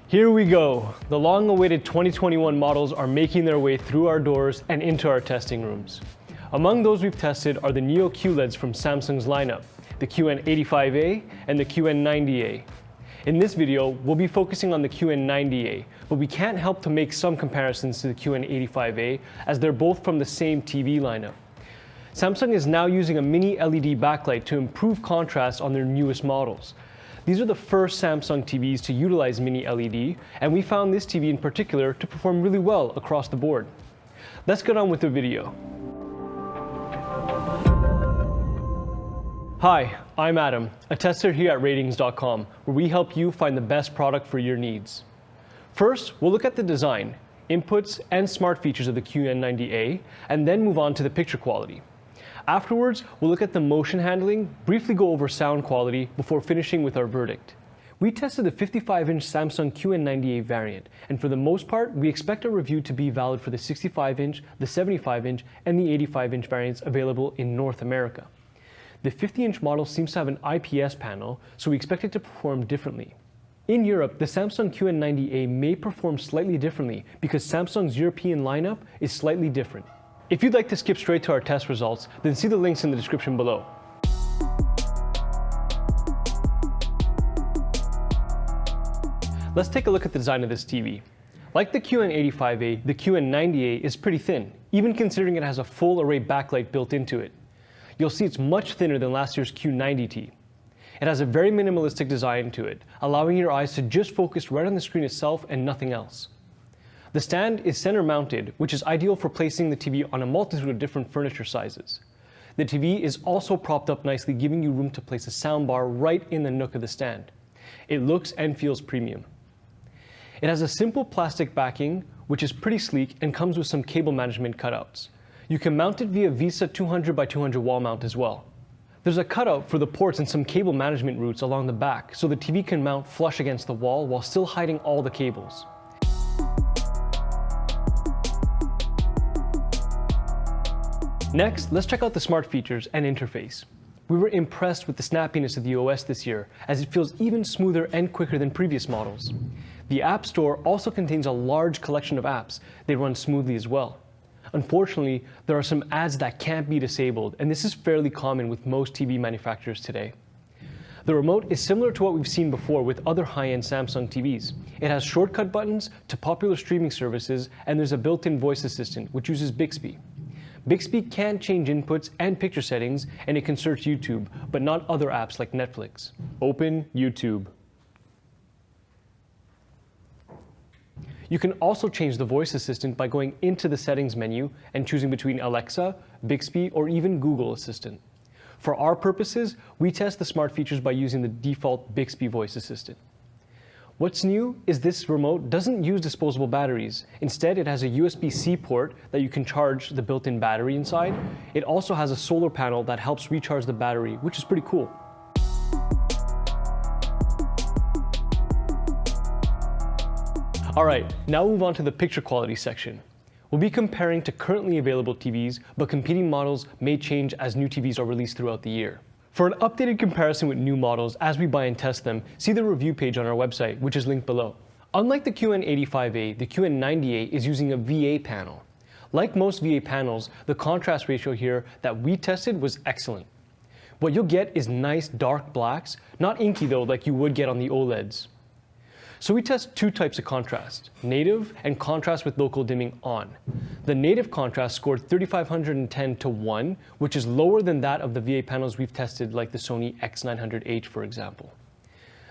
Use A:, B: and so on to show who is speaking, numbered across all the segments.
A: Here we go. The long-awaited 2021 models are making their way through our doors and into our testing rooms. Among those we've tested are the Neo QLEDs from Samsung's lineup, the QN85A and the QN90A. In this video, we'll be focusing on the QN90A, but we can't help to make some comparisons to the QN85A as they're both from the same TV lineup. Samsung is now using a mini LED backlight to improve contrast on their newest models. These are the first Samsung TVs to utilize mini LED, and we found this TV in particular to perform really well across the board. Let's get on with the video. Hi, I'm Adam, a tester here at Ratings.com, where we help you find the best product for your needs. First, we'll look at the design, inputs, and smart features of the QN90A, and then move on to the picture quality. Afterwards, we'll look at the motion handling, briefly go over sound quality, before finishing with our verdict. We tested the 55-inch Samsung QN90A variant, and for the most part, we expect our review to be valid for the 65-inch, the 75-inch, and the 85-inch variants available in North America. The 50-inch model seems to have an IPS panel, so we expect it to perform differently. In Europe, the Samsung QN90A may perform slightly differently because Samsung's European lineup is slightly different. If you'd like to skip straight to our test results, then see the links in the description below. Let's take a look at the design of this TV. Like the QN85A, the QN90A is pretty thin, even considering it has a full array backlight built into it. You'll see it's much thinner than last year's Q90T. It has a very minimalistic design to it, allowing your eyes to just focus right on the screen itself and nothing else. The stand is center mounted, which is ideal for placing the TV on a multitude of different furniture sizes. The TV is also propped up nicely, giving you room to place a soundbar right in the nook of the stand. It looks and feels premium. It has a simple plastic backing, which is pretty sleek and comes with some cable management cutouts. You can mount it via VESA 200x200 wall mount as well. There's a cutout for the ports and some cable management routes along the back, so the TV can mount flush against the wall while still hiding all the cables. Next, let's check out the smart features and interface. We were impressed with the snappiness of the OS this year, as it feels even smoother and quicker than previous models. The App Store also contains a large collection of apps. They run smoothly as well. Unfortunately, there are some ads that can't be disabled, and this is fairly common with most TV manufacturers today. The remote is similar to what we've seen before with other high-end Samsung TVs. It has shortcut buttons to popular streaming services, and there's a built-in voice assistant, which uses Bixby. Bixby can change inputs and picture settings, and it can search YouTube, but not other apps like Netflix. Open YouTube. You can also change the voice assistant by going into the settings menu and choosing between Alexa, Bixby, or even Google Assistant. For our purposes, we test the smart features by using the default Bixby voice assistant. What's new is this remote doesn't use disposable batteries. Instead, it has a USB-C port that you can charge the built-in battery inside. It also has a solar panel that helps recharge the battery, which is pretty cool. Alright, now we'll move on to the picture quality section. We'll be comparing to currently available TVs, but competing models may change as new TVs are released throughout the year. For an updated comparison with new models as we buy and test them, see the review page on our website, which is linked below. Unlike the QN85A, the QN90A is using a VA panel. Like most VA panels, the contrast ratio here that we tested was excellent. What you'll get is nice dark blacks, not inky though like you would get on the OLEDs. So we test two types of contrast, native and contrast with local dimming on. The native contrast scored 3510 to 1, which is lower than that of the VA panels we've tested like the Sony X900H, for example.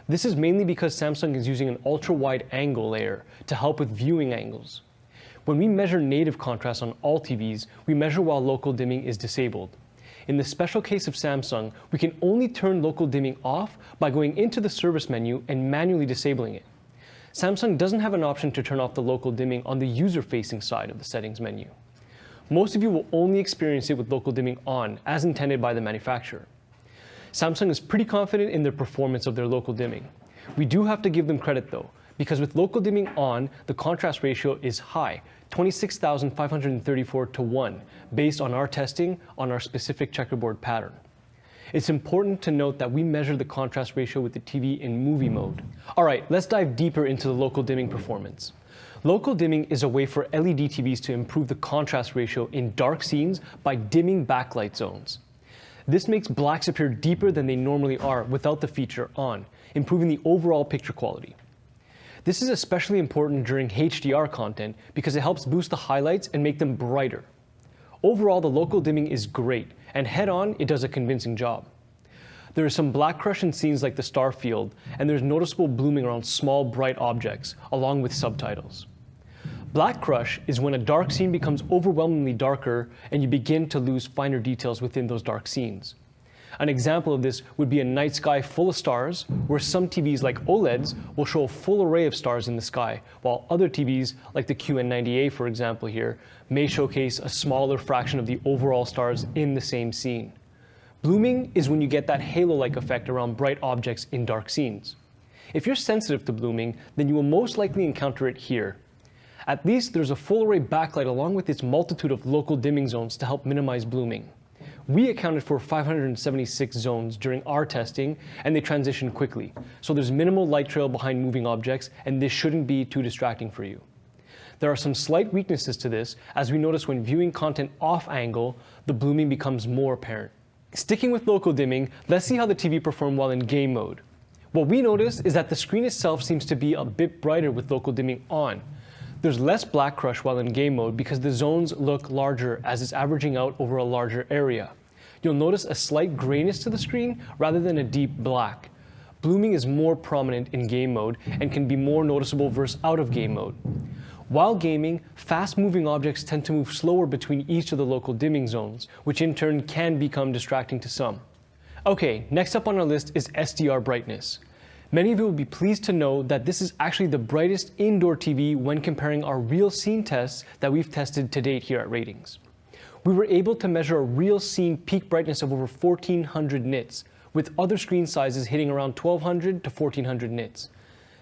A: This is mainly because Samsung is using an ultra-wide angle layer to help with viewing angles. When we measure native contrast on all TVs, we measure while local dimming is disabled. In the special case of Samsung, we can only turn local dimming off by going into the service menu and manually disabling it. Samsung doesn't have an option to turn off the local dimming on the user-facing side of the settings menu. Most of you will only experience it with local dimming on, as intended by the manufacturer. Samsung is pretty confident in the performance of their local dimming. We do have to give them credit though, because with local dimming on, the contrast ratio is high, 26,534 to 1, based on our testing on our specific checkerboard pattern. It's important to note that we measure the contrast ratio with the TV in movie mode. Alright, let's dive deeper into the local dimming performance. Local dimming is a way for LED TVs to improve the contrast ratio in dark scenes by dimming backlight zones. This makes blacks appear deeper than they normally are without the feature on, improving the overall picture quality. This is especially important during HDR content because it helps boost the highlights and make them brighter. Overall, the local dimming is great, and head-on, it does a convincing job. There is some black crush in scenes like the star field, and there's noticeable blooming around small, bright objects, along with subtitles. Black crush is when a dark scene becomes overwhelmingly darker and you begin to lose finer details within those dark scenes. An example of this would be a night sky full of stars, where some TVs like OLEDs will show a full array of stars in the sky, while other TVs, like the QN90A for example here, may showcase a smaller fraction of the overall stars in the same scene. Blooming is when you get that halo-like effect around bright objects in dark scenes. If you're sensitive to blooming, then you will most likely encounter it here. At least there's a full array backlight along with its multitude of local dimming zones to help minimize blooming. We accounted for 576 zones during our testing, and they transition quickly, so there's minimal light trail behind moving objects, and this shouldn't be too distracting for you. There are some slight weaknesses to this, as we notice when viewing content off angle, the blooming becomes more apparent. Sticking with local dimming, let's see how the TV performed while in game mode. What we notice is that the screen itself seems to be a bit brighter with local dimming on. There's less black crush while in game mode because the zones look larger as it's averaging out over a larger area. You'll notice a slight grayness to the screen rather than a deep black. Blooming is more prominent in game mode and can be more noticeable versus out of game mode. While gaming, fast-moving objects tend to move slower between each of the local dimming zones, which in turn can become distracting to some. Okay, next up on our list is SDR brightness. Many of you will be pleased to know that this is actually the brightest indoor TV when comparing our real scene tests that we've tested to date here at Ratings. We were able to measure a real scene peak brightness of over 1400 nits, with other screen sizes hitting around 1200 to 1400 nits.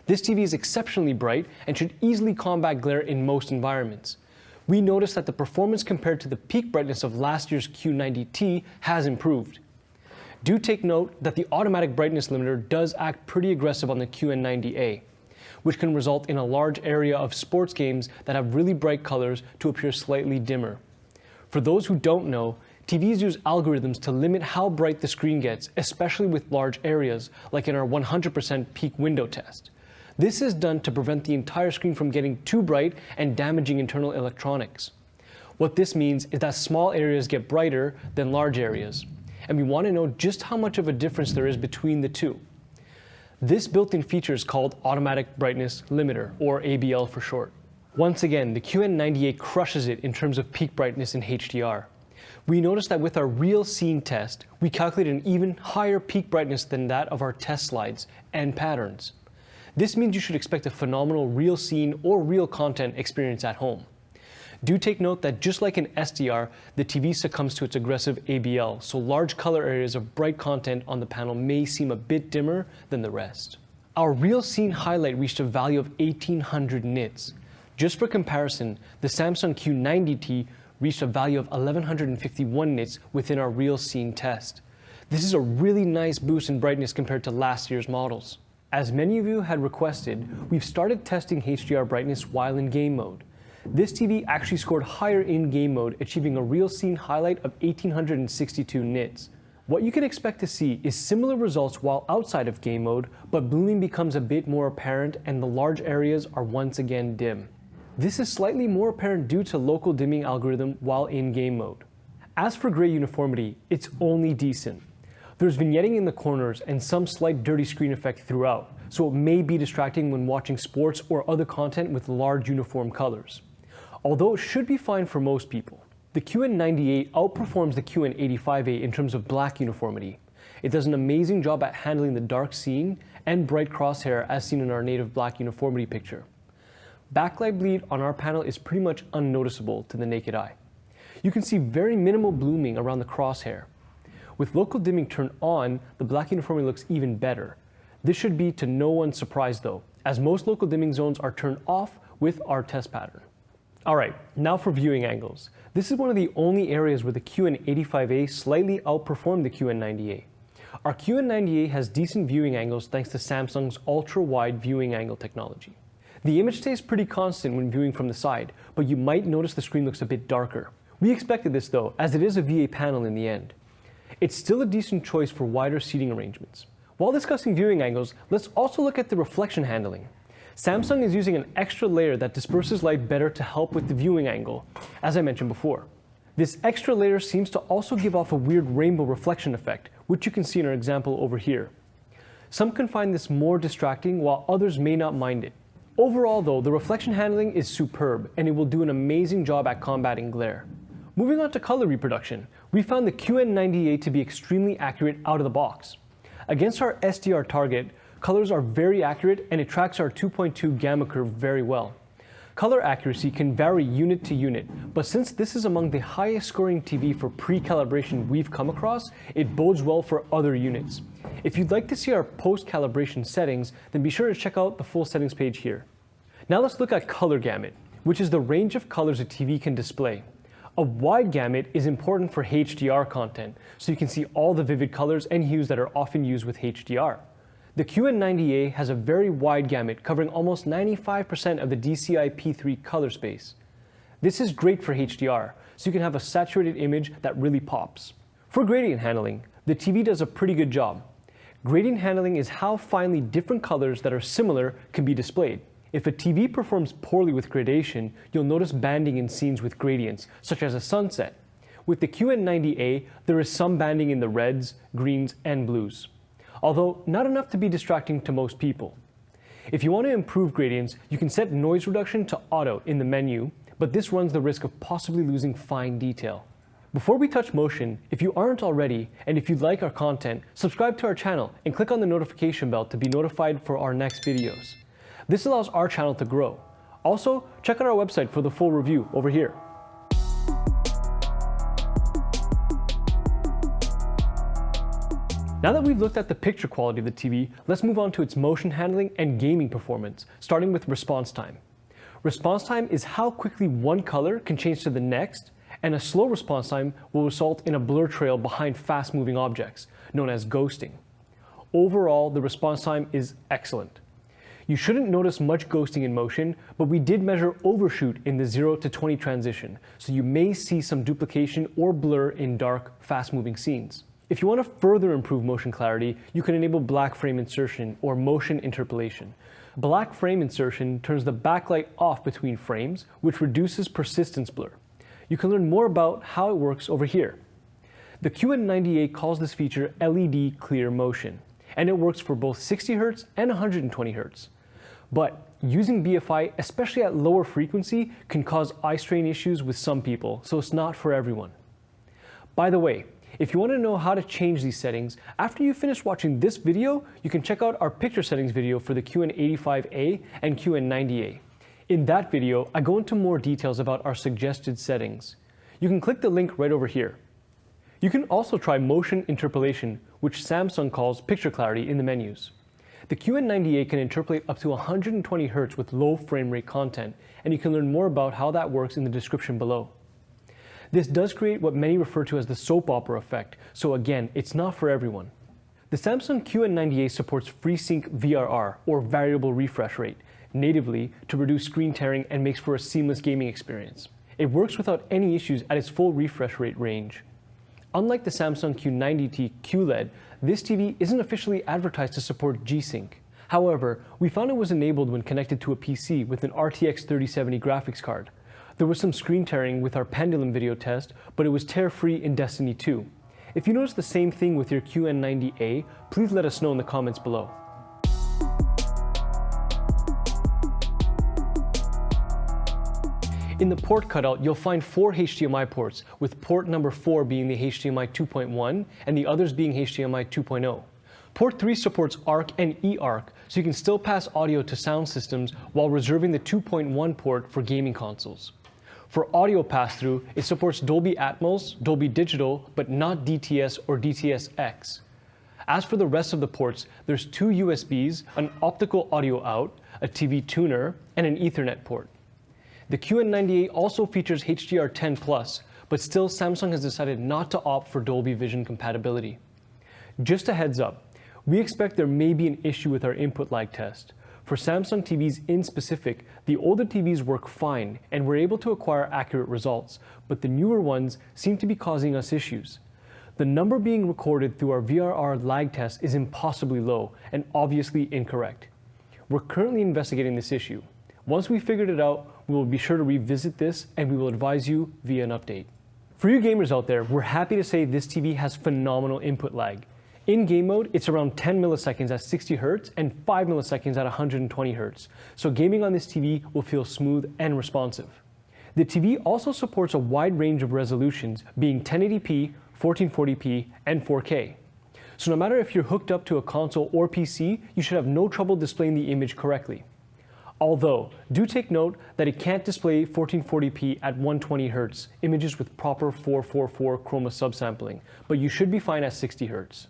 A: This TV is exceptionally bright and should easily combat glare in most environments. We noticed that the performance compared to the peak brightness of last year's Q90T has improved. Do take note that the automatic brightness limiter does act pretty aggressive on the QN90A, which can result in a large area of sports games that have really bright colors to appear slightly dimmer. For those who don't know, TVs use algorithms to limit how bright the screen gets, especially with large areas, like in our 100% peak window test. This is done to prevent the entire screen from getting too bright and damaging internal electronics. What this means is that small areas get brighter than large areas, and we want to know just how much of a difference there is between the two. This built-in feature is called Automatic Brightness Limiter, or ABL for short. Once again, the QN90A crushes it in terms of peak brightness in HDR. We noticed that with our real scene test, we calculated an even higher peak brightness than that of our test slides and patterns. This means you should expect a phenomenal real scene or real content experience at home. Do take note that just like in SDR, the TV succumbs to its aggressive ABL, so large color areas of bright content on the panel may seem a bit dimmer than the rest. Our real scene highlight reached a value of 1800 nits. Just for comparison, the Samsung Q90T reached a value of 1151 nits within our real scene test. This is a really nice boost in brightness compared to last year's models. As many of you had requested, we've started testing HDR brightness while in game mode. This TV actually scored higher in game mode, achieving a real scene highlight of 1862 nits. What you can expect to see is similar results while outside of game mode, but blooming becomes a bit more apparent and the large areas are once again dim. This is slightly more apparent due to local dimming algorithm while in game mode. As for gray uniformity, it's only decent. There's vignetting in the corners and some slight dirty screen effect throughout, so it may be distracting when watching sports or other content with large uniform colors. Although it should be fine for most people. The QN90A outperforms the QN85A in terms of black uniformity. It does an amazing job at handling the dark scene and bright crosshair as seen in our native black uniformity picture. Backlight bleed on our panel is pretty much unnoticeable to the naked eye. You can see very minimal blooming around the crosshair. With local dimming turned on, the black uniformity looks even better. This should be to no one's surprise though, as most local dimming zones are turned off with our test pattern. Alright, now for viewing angles. This is one of the only areas where the QN85A slightly outperformed the QN90A. Our QN90A has decent viewing angles thanks to Samsung's ultra-wide viewing angle technology. The image stays pretty constant when viewing from the side, but you might notice the screen looks a bit darker. We expected this though, as it is a VA panel in the end. It's still a decent choice for wider seating arrangements. While discussing viewing angles, let's also look at the reflection handling. Samsung is using an extra layer that disperses light better to help with the viewing angle, as I mentioned before. This extra layer seems to also give off a weird rainbow reflection effect, which you can see in our example over here. Some can find this more distracting, while others may not mind it. Overall though, the reflection handling is superb, and it will do an amazing job at combating glare. Moving on to color reproduction, we found the QN90A to be extremely accurate out of the box. Against our SDR target, colors are very accurate and it tracks our 2.2 gamma curve very well. Color accuracy can vary unit to unit, but since this is among the highest scoring TV for pre-calibration we've come across, it bodes well for other units. If you'd like to see our post-calibration settings, then be sure to check out the full settings page here. Now let's look at color gamut, which is the range of colors a TV can display. A wide gamut is important for HDR content, so you can see all the vivid colors and hues that are often used with HDR. The QN90A has a very wide gamut, covering almost 95% of the DCI-P3 color space. This is great for HDR, so you can have a saturated image that really pops. For gradient handling, the TV does a pretty good job. Gradient handling is how finely different colors that are similar can be displayed. If a TV performs poorly with gradation, you'll notice banding in scenes with gradients, such as a sunset. With the QN90A, there is some banding in the reds, greens, and blues, although not enough to be distracting to most people. If you want to improve gradients, you can set noise reduction to auto in the menu, but this runs the risk of possibly losing fine detail. Before we touch motion, if you aren't already, and if you like our content, subscribe to our channel and click on the notification bell to be notified for our next videos. This allows our channel to grow. Also, check out our website for the full review over here. Now that we've looked at the picture quality of the TV, let's move on to its motion handling and gaming performance, starting with response time. Response time is how quickly one color can change to the next, and a slow response time will result in a blur trail behind fast-moving objects, known as ghosting. Overall, the response time is excellent. You shouldn't notice much ghosting in motion, but we did measure overshoot in the 0 to 20 transition, so you may see some duplication or blur in dark, fast-moving scenes. If you want to further improve motion clarity, you can enable black frame insertion or motion interpolation. Black frame insertion turns the backlight off between frames, which reduces persistence blur. You can learn more about how it works over here. The QN90A calls this feature LED clear motion, and it works for both 60 Hz and 120 Hz. But using BFI, especially at lower frequency, can cause eye strain issues with some people, so it's not for everyone. By the way, if you want to know how to change these settings, after you finish watching this video, you can check out our picture settings video for the QN85A and QN90A. In that video, I go into more details about our suggested settings. You can click the link right over here. You can also try motion interpolation, which Samsung calls picture clarity, in the menus. The QN90A can interpolate up to 120 Hz with low frame rate content, and you can learn more about how that works in the description below. This does create what many refer to as the soap opera effect, so again, it's not for everyone. The Samsung QN90A supports FreeSync VRR, or variable refresh rate, natively to reduce screen tearing and makes for a seamless gaming experience. It works without any issues at its full refresh rate range. Unlike the Samsung Q90T QLED, this TV isn't officially advertised to support G-Sync. However, we found it was enabled when connected to a PC with an RTX 3070 graphics card. There was some screen tearing with our pendulum video test, but it was tear-free in Destiny 2. If you notice the same thing with your QN90A, please let us know in the comments below. In the port cutout, you'll find 4 HDMI ports, with port number 4 being the HDMI 2.1 and the others being HDMI 2.0. Port 3 supports ARC and eARC, so you can still pass audio to sound systems while reserving the 2.1 port for gaming consoles. For audio pass-through, it supports Dolby Atmos, Dolby Digital, but not DTS or DTS-X. As for the rest of the ports, there's 2 USBs, an optical audio out, a TV tuner, and an Ethernet port. The QN90A also features HDR10+, but still Samsung has decided not to opt for Dolby Vision compatibility. Just a heads up, we expect there may be an issue with our input lag test. For Samsung TVs in specific, the older TVs work fine and we're able to acquire accurate results, but the newer ones seem to be causing us issues. The number being recorded through our VRR lag test is impossibly low and obviously incorrect. We're currently investigating this issue. Once we've figured it out, we will be sure to revisit this and we will advise you via an update. For you gamers out there, we're happy to say this TV has phenomenal input lag. In game mode, it's around 10 milliseconds at 60 Hz and 5 milliseconds at 120 Hz, so gaming on this TV will feel smooth and responsive. The TV also supports a wide range of resolutions, being 1080p, 1440p, and 4K. So no matter if you're hooked up to a console or PC, you should have no trouble displaying the image correctly. Although, do take note that it can't display 1440p at 120 Hz, images with proper 444 chroma subsampling, but you should be fine at 60 Hz.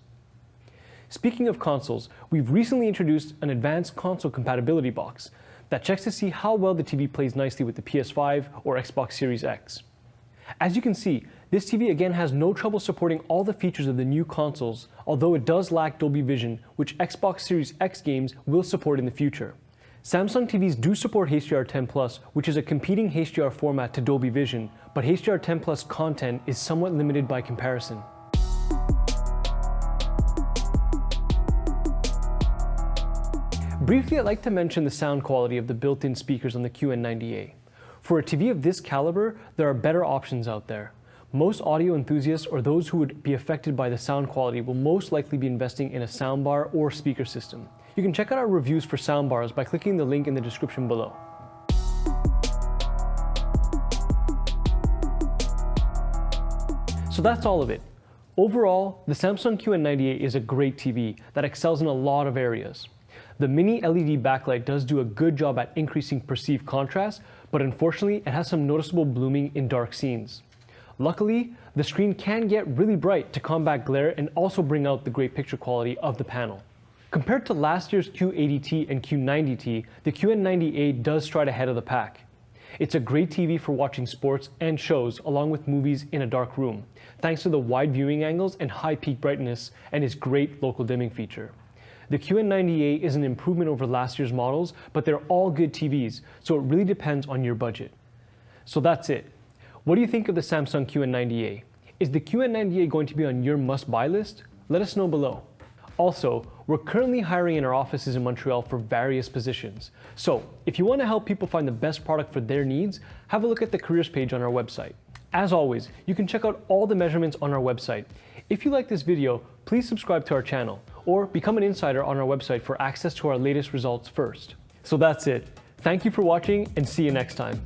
A: Speaking of consoles, we've recently introduced an advanced console compatibility box that checks to see how well the TV plays nicely with the PS5 or Xbox Series X. As you can see, this TV again has no trouble supporting all the features of the new consoles, although it does lack Dolby Vision, which Xbox Series X games will support in the future. Samsung TVs do support HDR10+, which is a competing HDR format to Dolby Vision, but HDR10+ content is somewhat limited by comparison. Briefly, I'd like to mention the sound quality of the built-in speakers on the QN90A. For a TV of this caliber, there are better options out there. Most audio enthusiasts or those who would be affected by the sound quality will most likely be investing in a soundbar or speaker system. You can check out our reviews for soundbars by clicking the link in the description below. So that's all of it. Overall, the Samsung QN90A is a great TV that excels in a lot of areas. The mini LED backlight does do a good job at increasing perceived contrast, but unfortunately it has some noticeable blooming in dark scenes. Luckily, the screen can get really bright to combat glare and also bring out the great picture quality of the panel. Compared to last year's Q80T and Q90T, the QN90A does stride ahead of the pack. It's a great TV for watching sports and shows along with movies in a dark room, thanks to the wide viewing angles and high peak brightness and its great local dimming feature. The QN90A is an improvement over last year's models, but they're all good TVs, so it really depends on your budget. So that's it. What do you think of the Samsung QN90A? Is the QN90A going to be on your must-buy list? Let us know below. Also, we're currently hiring in our offices in Montreal for various positions. So, if you want to help people find the best product for their needs, have a look at the careers page on our website. As always, you can check out all the measurements on our website. If you like this video, please subscribe to our channel or become an insider on our website for access to our latest results first. So that's it. Thank you for watching and see you next time.